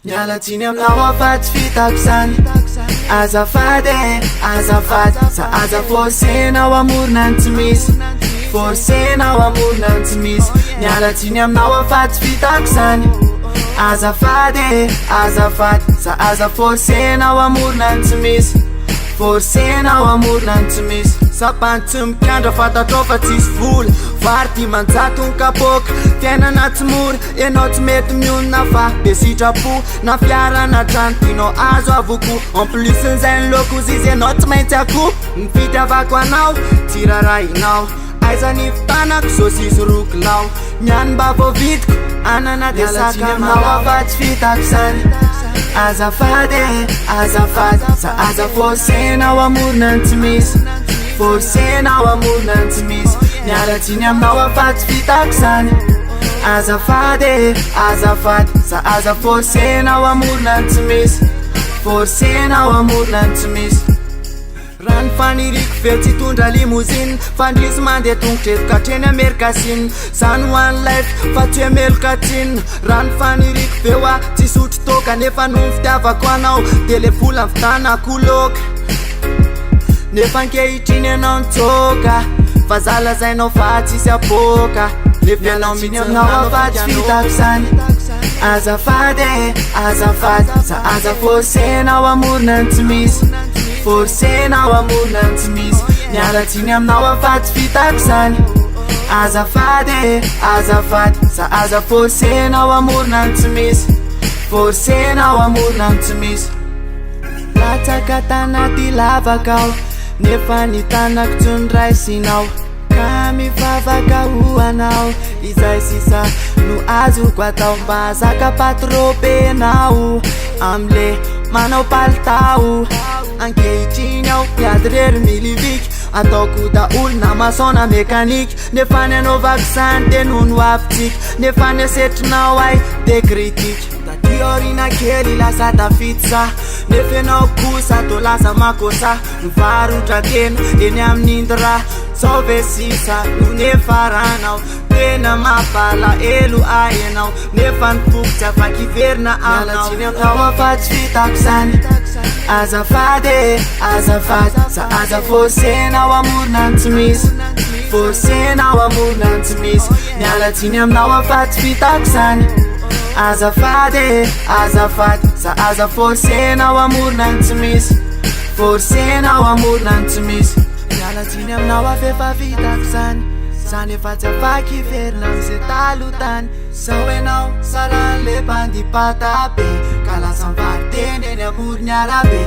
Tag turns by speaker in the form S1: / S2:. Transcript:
S1: Nialatsiny aminao afaty fitako zany azafady azafady za aza forcenao amorona ny tsy misy forcenao amorona ny tsy misy nialatsiny aminao afaty fitako zany azafady azafady za aza forcenao amorona ny tsy misy forcenao amorona ny tsy misy sapany tsy mikandra fatatrao fa tsisy vola varty manjato ny kapoka fiainana tsy mora ianao tsy mety mionona fa be sitrapo na fiara na trano tianao azo avoko en plus n'izay ny loko izy ianao tsy maintsy akoho ny fitiavako anao tsy rarahinao aiza ny fitanako sosisy rokolao niany mba voavitiko anana de saka aminao afatsy fitako zany azafady azafady za aza forcenao amorona ny tsy misy forcenao amorona ny tsy misy nialatsiny aminao afatsy fitako zany azafady azafady za aza forcenao amorona ny tsy misy forcenao amorona ny tsy misy rano faniriko ve tsy tondra limousine fandrisy mandeha tongotra eto katreny amerikasine zany hoany life fa tsy emeloka tsinona rano faniriko ve hoa tsy sotro toka nefa noho fitiavako anao de le vola vitanako loka nefa ankehitriny anao nitsoka fa zalazainao fa tsisy apoka le fianao mihitsy aminao afatsy fitako zany azafady azafady za aza forcenao amorona ny tsy misy forcenao amorona ny tsy misy nialatsiny aminao afatsy fitako zany azafady azafady za aza forcenao amorona ny tsy misy forcenao amorona ny tsy misy latsaka tanaty lavakao nefa ny tanako tsy niraisinao ka mivavaka ho anao izay sisa no azoko atao mba azaka patropenao amle manao palitao ankehitriny aho miady rery miliviky ataoko daolo na masona mekanika nefa ny anaovako zany de noho no avitsika nefa ny asetrinao ay de kritika tiorina kely lasa tafity sa nefa ianao kosa to lasa makosa mivarotra tena eny amin'indra zao ve sisa no nefa ranao tena mapala elo ayanao nefa nipokotsy afaky iverina aminao aminao afatsy fitako zany azafady azafady za aza forcenao amorona ny tsy misy forcenao amorona ny tsy misy nialatsiny aminao afatsy fitako zany azafady azafady za aza forcenao amorona ny tsy misy forcenao amorona ny tsy misy nialatsiny aminao afefa fitako zany zany efa tsy afaky iverina am'izay talotany sao ianao saran'le bandipata be ka lasa mivaroteny eny amorony arabe